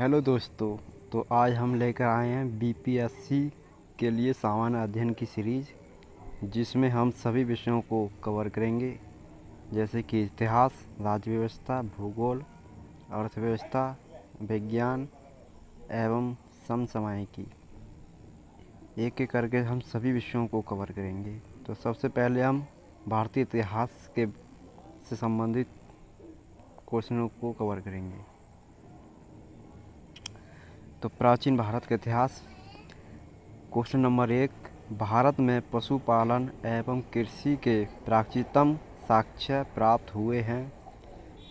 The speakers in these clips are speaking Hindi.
हेलो दोस्तों। तो आज हम लेकर आए हैं बीपीएससी के लिए सामान्य अध्ययन की सीरीज़, जिसमें हम सभी विषयों को कवर करेंगे, जैसे कि इतिहास, राज्य व्यवस्था, भूगोल, अर्थव्यवस्था, विज्ञान एवं समसामयिकी। एक एक करके हम सभी विषयों को कवर करेंगे। तो सबसे पहले हम भारतीय इतिहास के से संबंधित क्वेश्चनों को कवर करेंगे। तो प्राचीन भारत का इतिहास। क्वेश्चन नंबर 1, भारत में पशुपालन एवं कृषि के प्राचीनतम साक्ष्य प्राप्त हुए हैं।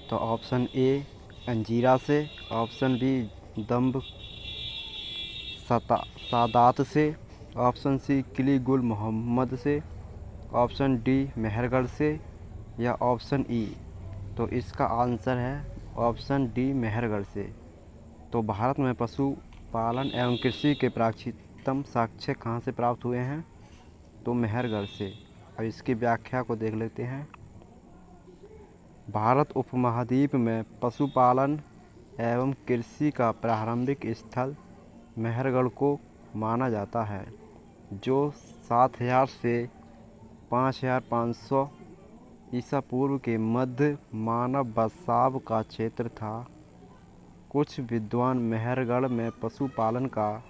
तो ऑप्शन ए अंजीरा से, ऑप्शन बी दम्ब सादात से, ऑप्शन सी किली गुल मोहम्मद से, ऑप्शन डी मेहरगढ़ से या ऑप्शन ई। तो इसका आंसर है ऑप्शन डी मेहरगढ़ से। तो भारत में पशुपालन एवं कृषि के प्राचीनतम साक्ष्य कहाँ से प्राप्त हुए हैं? तो मेहरगढ़ से। अब इसकी व्याख्या को देख लेते हैं। भारत उपमहाद्वीप में पशुपालन एवं कृषि का प्रारंभिक स्थल मेहरगढ़ को माना जाता है, जो 7000 से 5500 ईसा पूर्व के मध्य मानव बसाव का क्षेत्र था। कुछ विद्वान मेहरगढ़ में पशुपालन का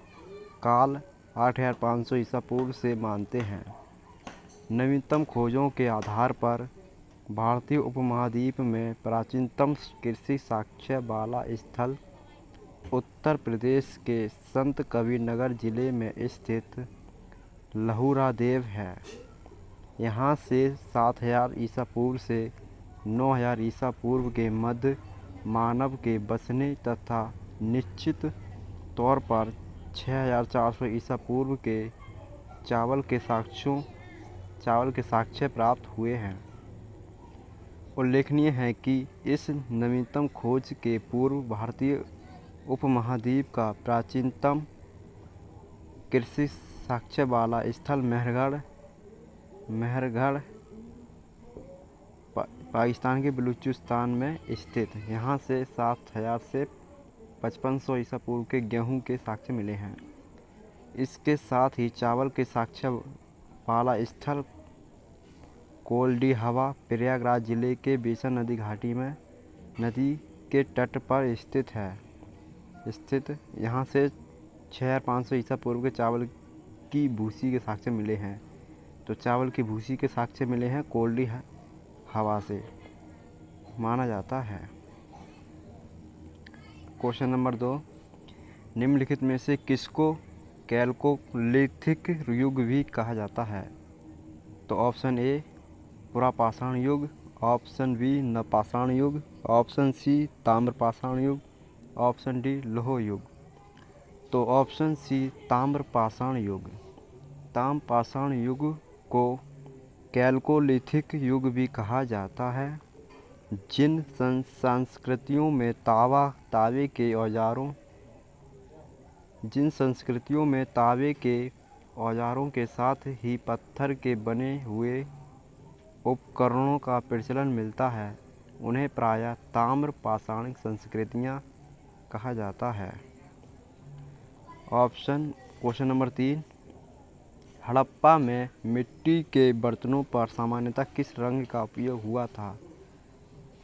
काल 8500 ईसा पूर्व से मानते हैं। नवीनतम खोजों के आधार पर भारतीय उपमहाद्वीप में प्राचीनतम कृषि साक्ष्य वाला स्थल उत्तर प्रदेश के संत कबीरनगर जिले में स्थित लहुरादेव है। यहाँ से 7000 ईसा पूर्व से 9000 ईसा पूर्व के मध्य मानव के बसने तथा निश्चित तौर पर 6400 ईसा पूर्व के चावल के साक्ष्य प्राप्त हुए हैं। उल्लेखनीय है कि इस नवीनतम खोज के पूर्व भारतीय उपमहाद्वीप का प्राचीनतम कृषि साक्ष्य वाला स्थल मेहरगढ़ पाकिस्तान के बलूचिस्तान में स्थित। यहाँ से 7000 से 5500 ईसा पूर्व के गेहूं के साक्ष्य मिले हैं। इसके साथ ही चावल के साक्ष्य वाला स्थल कोल्डी हवा प्रयागराज जिले के बेसन नदी घाटी में नदी के तट पर स्थित। यहाँ से 6500 ईसा पूर्व के चावल की भूसी के साक्ष्य मिले हैं। तो चावल की भूसी के साक्ष्य मिले हैं कोल्डी हवा से, माना जाता है। क्वेश्चन नंबर 2, निम्नलिखित में से किसको कैल्कोलिथिक युग भी कहा जाता है? तो ऑप्शन ए पुरापाषाण युग, ऑप्शन बी नवपाषाण युग, ऑप्शन सी ताम्रपाषाण युग, ऑप्शन डी लौह युग। तो ऑप्शन सी ताम्रपाषाण युग। ताम्रपाषाण युग को कैल्कोलिथिक युग भी कहा जाता है। जिन संस्कृतियों में तावे के औजारों के साथ ही पत्थर के बने हुए उपकरणों का प्रचलन मिलता है, उन्हें प्रायः ताम्रपाषाण संस्कृतियाँ कहा जाता है। क्वेश्चन नंबर 3, हड़प्पा में मिट्टी के बर्तनों पर सामान्यतः किस रंग का उपयोग हुआ था?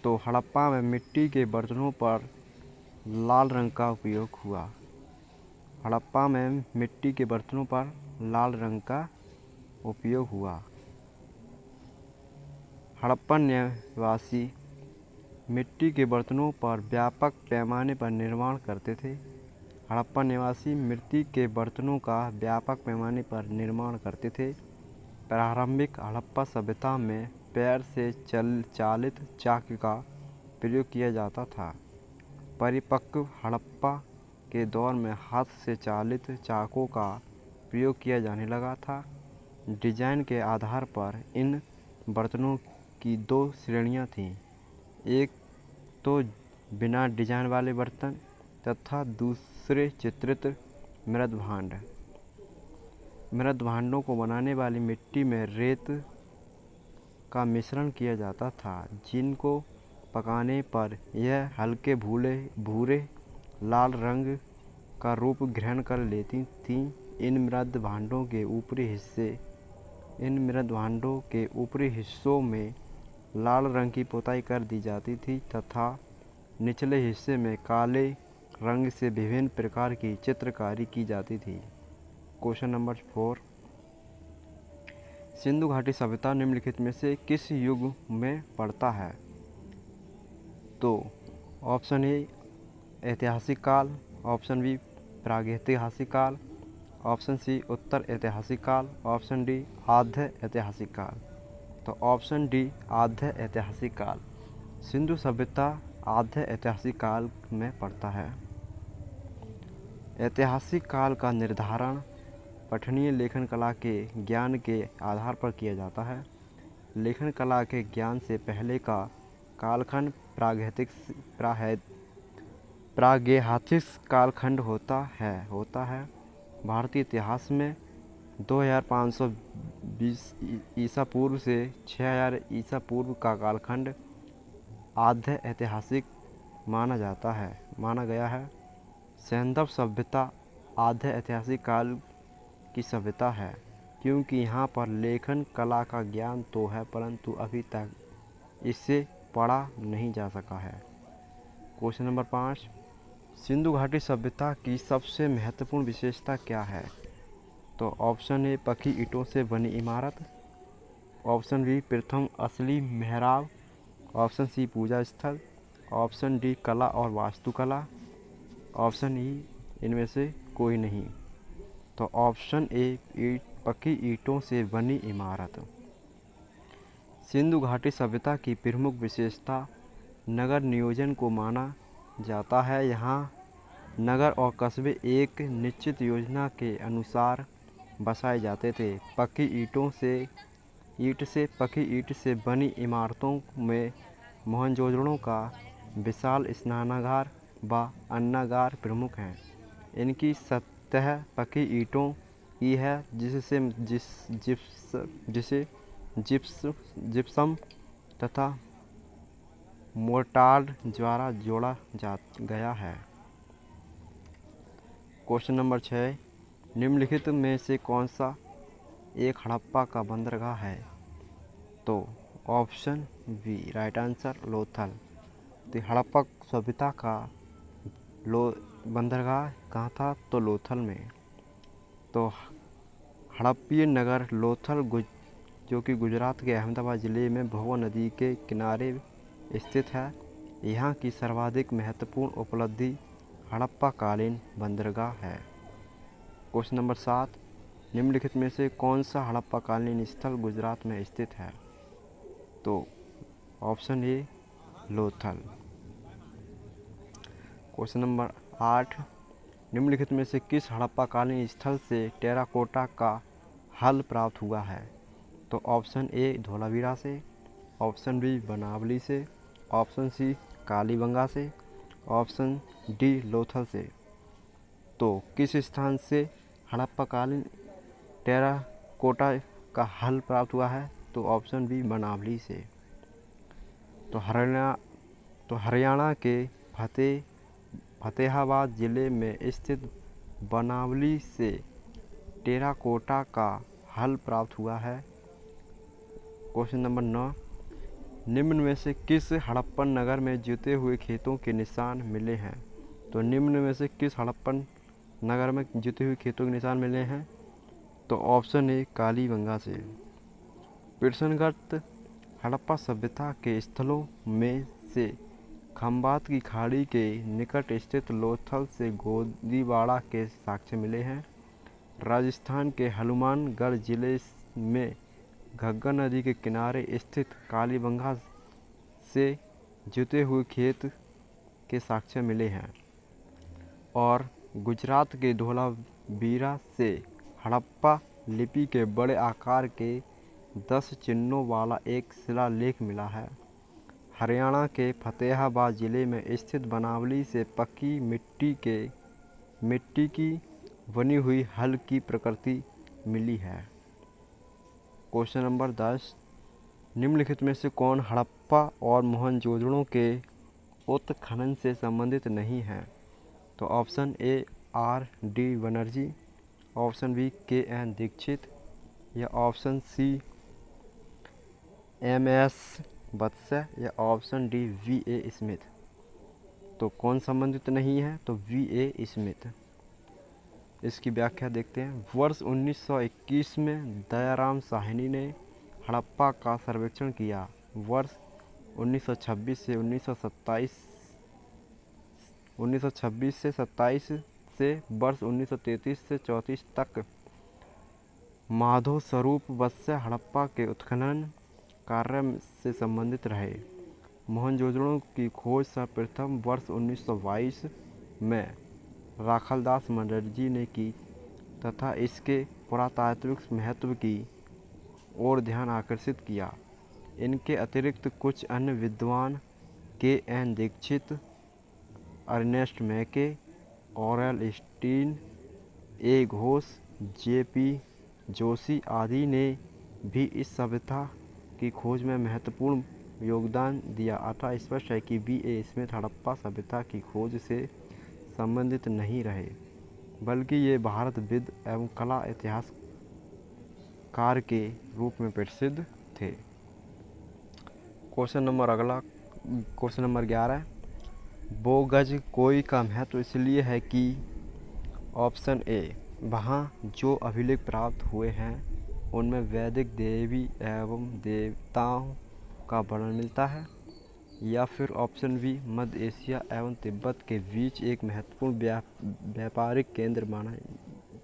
तो हड़प्पा में मिट्टी के बर्तनों पर लाल रंग का उपयोग हुआ। हड़प्पा में मिट्टी के बर्तनों पर लाल रंग का उपयोग हुआ। हड़प्पन निवासी मिट्टी के बर्तनों पर व्यापक पैमाने पर निर्माण करते थे। हड़प्पन निवासी मिट्टी के बर्तनों का व्यापक पैमाने पर निर्माण करते थे। प्रारंभिक हड़प्पा सभ्यता में पैर से चालित चाक का प्रयोग किया जाता था। परिपक्व हड़प्पा के दौर में हाथ से चालित चाकों का प्रयोग किया जाने लगा था। डिजाइन के आधार पर इन बर्तनों की 2 श्रेणियां थीं, एक तो बिना डिजाइन वाले बर्तन तथा दूसरे चित्रित मृदभांड। मृदभांडों को बनाने वाली मिट्टी में रेत का मिश्रण किया जाता था, जिनको पकाने पर यह हल्के भूरे लाल रंग का रूप ग्रहण कर लेती थीं। इन मृद भांडों के ऊपरी हिस्सों में लाल रंग की पुताई कर दी जाती थी तथा निचले हिस्से में काले रंग से विभिन्न प्रकार की चित्रकारी की जाती थी। क्वेश्चन नंबर 4, सिंधु घाटी सभ्यता निम्नलिखित में से किस युग में पड़ता है? तो ऑप्शन ए ऐतिहासिक काल, ऑप्शन बी प्रागैतिहासिक काल, ऑप्शन सी उत्तर ऐतिहासिक काल, ऑप्शन डी आद्य ऐतिहासिक काल। तो ऑप्शन डी आद्य ऐतिहासिक काल। सिंधु सभ्यता आद्य ऐतिहासिक काल में पड़ता है। ऐतिहासिक काल का निर्धारण पठनीय लेखन कला के ज्ञान के आधार पर किया जाता है। लेखन कला के ज्ञान से पहले का कालखंड प्रागैतिहासिक कालखंड होता है। भारतीय इतिहास में 2520 ईसा पूर्व से 6000 ईसा पूर्व का कालखंड आद्य ऐतिहासिक माना गया है। सिंधु सभ्यता आद्य ऐतिहासिक काल की सभ्यता है क्योंकि यहाँ पर लेखन कला का ज्ञान तो है परंतु अभी तक इससे पढ़ा नहीं जा सका है। क्वेश्चन नंबर 5, सिंधु घाटी सभ्यता की सबसे महत्वपूर्ण विशेषता क्या है? तो ऑप्शन ए पकी ईंटों से बनी इमारत, ऑप्शन बी प्रथम असली मेहराब, ऑप्शन सी पूजा स्थल, ऑप्शन डी कला और वास्तुकला, ऑप्शन ई इनमें से कोई नहीं। तो ऑप्शन ए पकी ईंटों से बनी इमारत। सिंधु घाटी सभ्यता की प्रमुख विशेषता नगर नियोजन को माना जाता है। यहाँ नगर और कस्बे एक निश्चित योजना के अनुसार बसाए जाते थे। पकी ईंट से बनी इमारतों में मोहनजोदड़ो का विशाल स्नानागार व अन्नागार प्रमुख हैं। इनकी सतह पकी ईंटों की है जिसे जिप्सम तथा मोर्टार द्वारा जोड़ा गया है। क्वेश्चन नंबर 6, निम्नलिखित में से कौन सा एक हड़प्पा का बंदरगाह है? तो option B right answer Lothal. तो हड़प्पा सभ्यता का बंदरगाह कहाँ था? तो लोथल में। तो हड़प्पीय नगर लोथल जो कि गुजरात के अहमदाबाद ज़िले में भोगो नदी के किनारे स्थित है। यहाँ की सर्वाधिक महत्वपूर्ण उपलब्धि हड़प्पाकालीन बंदरगाह है। क्वेश्चन नंबर 7, निम्नलिखित में से कौन सा हड़प्पाकालीन स्थल गुजरात में स्थित है? तो ऑप्शन ए लोथल। क्वेश्चन नंबर 8, निम्नलिखित में से किस हड़प्पाकालीन स्थल से टेराकोटा का हल प्राप्त हुआ है? तो ऑप्शन ए धोलावीरा से, ऑप्शन बी बनावली से, ऑप्शन सी कालीबंगा से, ऑप्शन डी लोथल से। तो किस स्थान से हड़प्पाकालीन टेराकोटा का हल प्राप्त हुआ है? तो ऑप्शन बी बनावली से। तो हरियाणा के फतेहाबाद ज़िले में स्थित बनावली से टेराकोटा का हल प्राप्त हुआ है। क्वेश्चन नंबर 9, निम्न में से किस हड़प्पन नगर में जुते हुए खेतों के निशान मिले हैं? तो निम्न में से किस हड़प्पन नगर में जुते हुए खेतों के निशान मिले हैं? तो ऑप्शन ए कालीबंगा से। पिरसनगढ़ हड़प्पा सभ्यता के स्थलों में से खंबात की खाड़ी के निकट स्थित लोथल से गोदीवाड़ा के साक्ष्य मिले हैं। राजस्थान के हनुमानगढ़ जिले में घग्गर नदी के किनारे स्थित कालीबंगा से जुते हुए खेत के साक्ष्य मिले हैं और गुजरात के धोलावीरा से हड़प्पा लिपि के बड़े आकार के 10 चिन्हों वाला एक शिलालेख मिला है। हरियाणा के फतेहाबाद ज़िले में स्थित बनावली से पक्की मिट्टी की बनी हुई हल की प्रकृति मिली है। क्वेश्चन नंबर 10, निम्नलिखित में से कौन हड़प्पा और मोहनजोदड़ो के उत्खनन से संबंधित नहीं है? तो option A R D Banerjee, option B K N Dikshit, या option C M S Vats, या option D V A Smith. तो कौन संबंधित नहीं है? तो वी ए स्मिथ। इसकी व्याख्या देखते हैं। वर्ष 1921 में दयाराम साहनी ने हड़प्पा का सर्वेक्षण किया। वर्ष 1926 से 27 से वर्ष 1933 से 34 तक माधव स्वरूप वत्स हड़प्पा के उत्खनन कार्य से संबंधित रहे। मोहनजोदड़ो की खोज सर्वप्रथम वर्ष 1922 में राखालदास बनर्जी ने की तथा इसके पुरातात्विक महत्व की ओर ध्यान आकर्षित किया। इनके अतिरिक्त कुछ अन्य विद्वान के एन दीक्षित, अर्नेस्ट मैके, ऑरेल स्टीन, ए घोष, जे पी जोशी आदि ने भी इस सभ्यता की खोज में महत्वपूर्ण योगदान दिया। अतः स्पष्ट है कि बी ए स्मिथ हड़प्पा सभ्यता की खोज से संबंधित नहीं रहे, बल्कि ये भारतविद एवं कला इतिहासकार के रूप में प्रसिद्ध थे। क्वेश्चन नंबर 11, बोगज कोई का महत्व इसलिए है कि ऑप्शन ए वहाँ जो अभिलेख प्राप्त हुए हैं उनमें वैदिक देवी एवं देवताओं का वर्णन मिलता है, या फिर ऑप्शन बी मध्य एशिया एवं तिब्बत के बीच एक महत्वपूर्ण व्यापारिक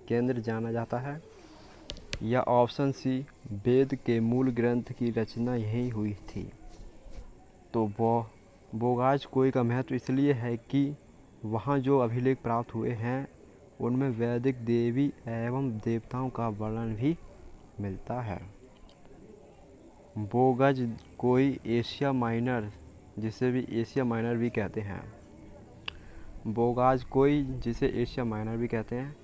केंद्र जाना जाता है, या ऑप्शन सी वेद के मूल ग्रंथ की रचना यहीं हुई थी। तो बोगाज कोई का महत्व इसलिए है कि वहाँ जो अभिलेख प्राप्त हुए हैं उनमें वैदिक देवी एवं देवताओं का वर्णन भी मिलता है। बोगज कोई एशिया माइनर, जिसे भी एशिया माइनर भी कहते हैं, बोगाज कोई जिसे एशिया माइनर भी कहते हैं,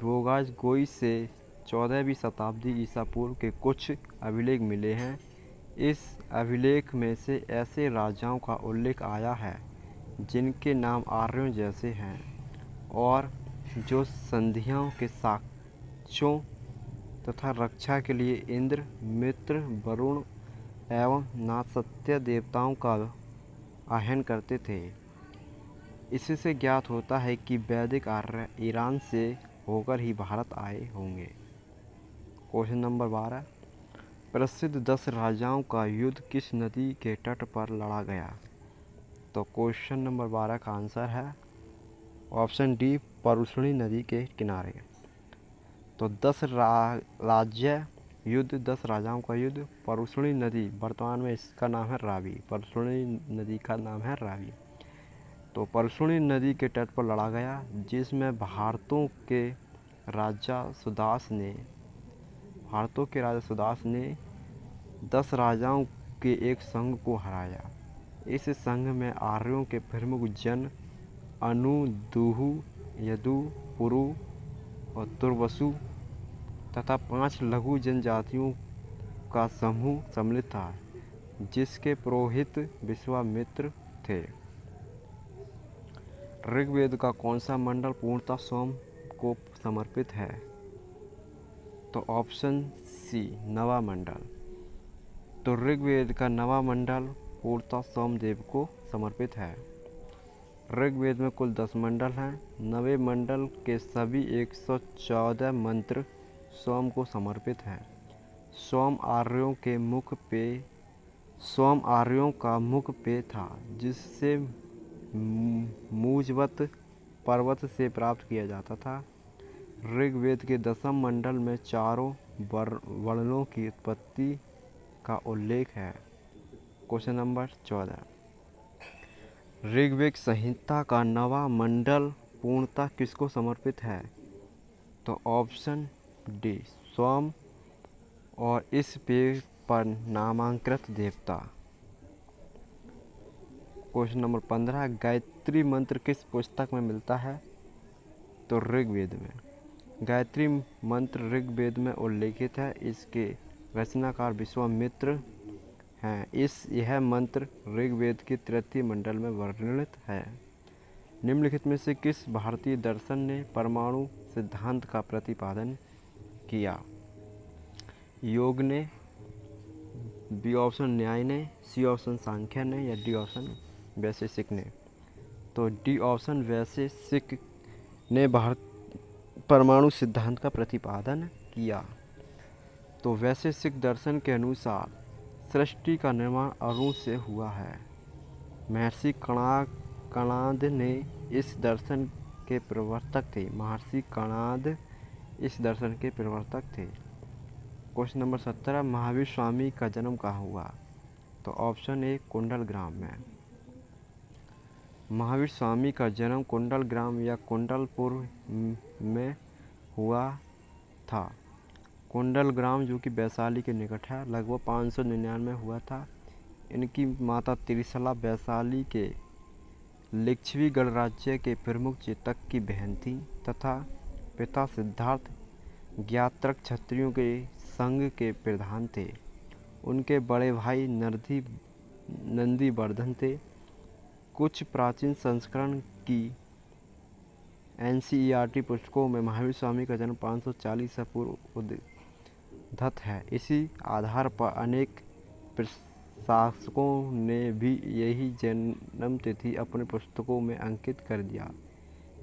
बोगाज कोई से 14वीं शताब्दी ईसा पूर्व के कुछ अभिलेख मिले हैं। इस अभिलेख में से ऐसे राजाओं का उल्लेख आया है जिनके नाम आर्यों जैसे हैं और जो संधियों के साक्ष्यों तथा रक्षा के लिए इंद्र, मित्र, वरुण एवं नासत्य देवताओं का आह्वान करते थे। इससे ज्ञात होता है कि वैदिक आर्य ईरान से होकर ही भारत आए होंगे। क्वेश्चन नंबर 12, प्रसिद्ध 10 राजाओं का युद्ध किस नदी के तट पर लड़ा गया? तो क्वेश्चन नंबर 12 का आंसर है ऑप्शन डी परुष्णी नदी के किनारे। तो 10 राजाओं का युद्ध परुष्णी नदी, वर्तमान में इसका नाम है रावी, परुष्णी नदी का नाम है रावी। तो परुष्णी नदी के तट पर लड़ा गया, जिसमें भारतों के राजा सुदास ने 10 राजाओं के एक संघ को हराया। इस संघ में आर्यों के प्रमुख जन अनु, दुहु, यदु, पुरु और तुर्वसु तथा 5 लघु जनजातियों का समूह सम्मिलित था, जिसके पुरोहित विश्वामित्र थे। ऋग्वेद का कौन सा मंडल पूर्णतः सोम को समर्पित है? तो ऑप्शन सी नवा मंडल। तो ऋग्वेद का नवा मंडल पूर्णतः सोमदेव को समर्पित है। ऋग्वेद में कुल 10 मंडल हैं। नवे मंडल के सभी 114 मंत्र सोम को समर्पित हैं। सोम आर्यों का मुख पे था, जिससे मूजवत पर्वत से प्राप्त किया जाता था। ऋग्वेद के 10वें मंडल में चारों वर्णों की उत्पत्ति का उल्लेख है। क्वेश्चन नंबर 14, ऋग्वेद संहिता का नवा मंडल पूर्णतः किसको समर्पित है? तो ऑप्शन डी सोम और इस पेड़ पर नामांकित देवता। क्वेश्चन नंबर 15, गायत्री मंत्र किस पुस्तक में मिलता है? तो ऋग्वेद में। गायत्री मंत्र ऋग्वेद में उल्लेखित है। इसके रचनाकार विश्वामित्र हैं। यह मंत्र ऋग्वेद के 3 मंडल में वर्णित है। निम्नलिखित में से किस भारतीय दर्शन ने परमाणु सिद्धांत का प्रतिपादन किया? योग ने, बी ऑप्शन न्याय ने, सी ऑप्शन सांख्य ने, या डी ऑप्शन वैशेषिक ने? तो डी ऑप्शन वैशेषिक ने परमाणु सिद्धांत का प्रतिपादन किया। तो वैशेषिक दर्शन के अनुसार सृष्टि का निर्माण अणु से हुआ है। महर्षि कणाद ने इस दर्शन के प्रवर्तक थे। महर्षि कणाद इस दर्शन के प्रवर्तक थे। क्वेश्चन नंबर 17, महावीर स्वामी का जन्म कहाँ हुआ? तो ऑप्शन ए कुंडल ग्राम में। महावीर स्वामी का जन्म कुंडल ग्राम या कुंडलपुर में हुआ था। कुंडल ग्राम जो कि वैशाली के निकट है, लगभग 599 हुआ था। इनकी माता त्रिशला वैशाली के लिच्छवी गणराज्य के प्रमुख चेतक की बहन थी तथा पिता सिद्धार्थ ज्ञात्रक क्षत्रियों के संघ के प्रधान थे। उनके बड़े भाई नंदीवर्धन थे। कुछ प्राचीन संस्करण की NCERT पुस्तकों में महावीर स्वामी का जन्म 540 ईसा पूर्व उद्धत है। इसी आधार पर अनेक प्रशासकों ने भी यही जन्म तिथि अपनी पुस्तकों में अंकित कर दिया,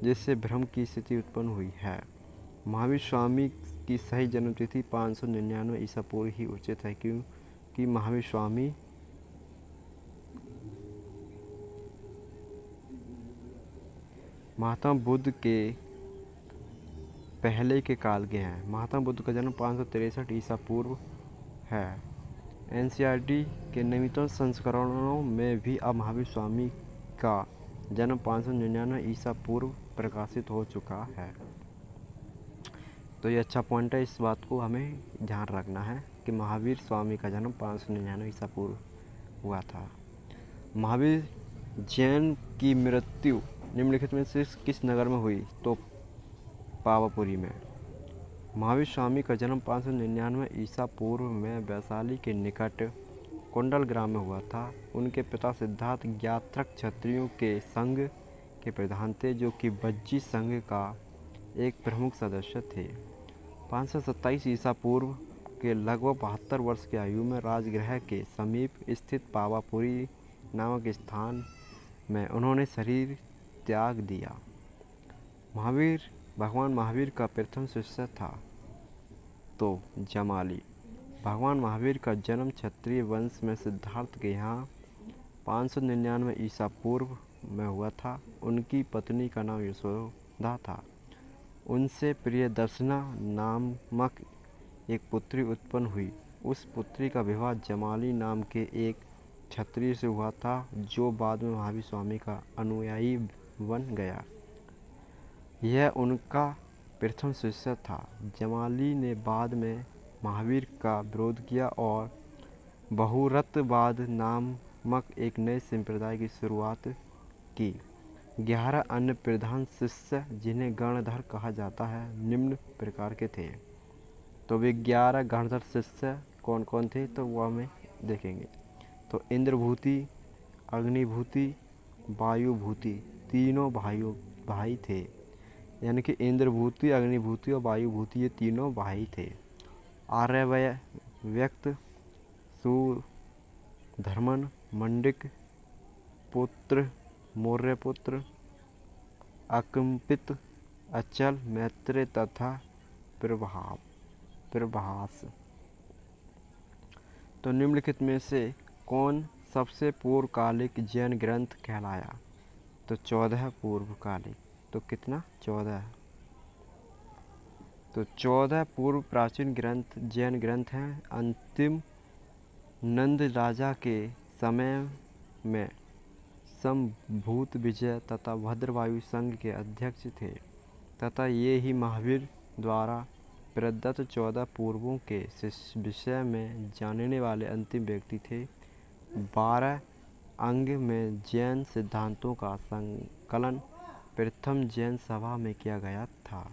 जिससे भ्रम की स्थिति उत्पन्न हुई है। महावीर स्वामी की सही जन्म तिथि 599 ईसा पूर्व ही उचित है, क्योंकि महावीर स्वामी महात्मा बुद्ध के पहले के काल के हैं। महात्मा बुद्ध का जन्म 563 ईसा पूर्व है। NCERT के नवीनतम संस्करणों में भी अब महावीर स्वामी का जन्म 599 ईसा पूर्व प्रकाशित हो चुका है। तो ये अच्छा पॉइंट है, इस बात को हमें ध्यान रखना है कि महावीर स्वामी का जन्म 599 ईसा पूर्व हुआ था। महावीर जैन की मृत्यु निम्नलिखित में से किस नगर में हुई? तो पावापुरी में। महावीर स्वामी का जन्म 599 ईसा पूर्व में वैशाली के निकट कुंडल ग्राम में हुआ था। उनके पिता सिद्धार्थ ज्ञात्रक क्षत्रियों के संघ के प्रधान थे, जो कि बज्जी संघ का एक प्रमुख सदस्य थे। 527 ईसा पूर्व के लगभग 72 वर्ष की आयु में राजगृह के समीप स्थित पावापुरी नामक स्थान में उन्होंने शरीर त्याग दिया। भगवान महावीर का प्रथम शिष्य था तो जमाली। भगवान महावीर का जन्म क्षत्रिय वंश में सिद्धार्थ के यहाँ 599 ईसा पूर्व में हुआ था। उनकी पत्नी का नाम यशोदा था। उनसे प्रियदर्शना नामक एक पुत्री उत्पन्न हुई। उस पुत्री का विवाह जमाली नाम के एक क्षत्रिय से हुआ था, जो बाद में महावीर स्वामी का अनुयायी बन गया। यह उनका प्रथम शिष्य था। जमाली ने बाद में महावीर का विरोध किया और बहुरतवाद नामक एक नए संप्रदाय की शुरुआत की। 11 अन्य प्रधान शिष्य, जिन्हें गणधर कहा जाता है, निम्न प्रकार के थे। तो वे 11 गणधर शिष्य कौन कौन थे, तो वो हमें देखेंगे। तो इंद्रभूति, अग्निभूति, वायुभूति तीनों भाई थे। यानी कि इंद्रभूति, अग्निभूति और वायुभूति ये तीनों भाई थे। आर्यव्यक्त, सुधर्मन, मंडिक पुत्र, मौर्यपुत्र, अकंपित, अचल, मैत्रेय तथा प्रभास। तो निम्नलिखित में से कौन सबसे पूर्वकालिक जैन ग्रंथ कहलाया? तो 14 पूर्वकालिक। तो कितना? 14। तो 14 पूर्व प्राचीन ग्रंथ जैन ग्रंथ हैं। अंतिम नंद राजा के समय में संभूत विजय तथा भद्रवायु संघ के अध्यक्ष थे तथा ये ही महावीर द्वारा प्रदत्त 14 पूर्वों के विषय में जानने वाले अंतिम व्यक्ति थे। 12 अंग में जैन सिद्धांतों का संकलन प्रथम जैन सभा में किया गया था।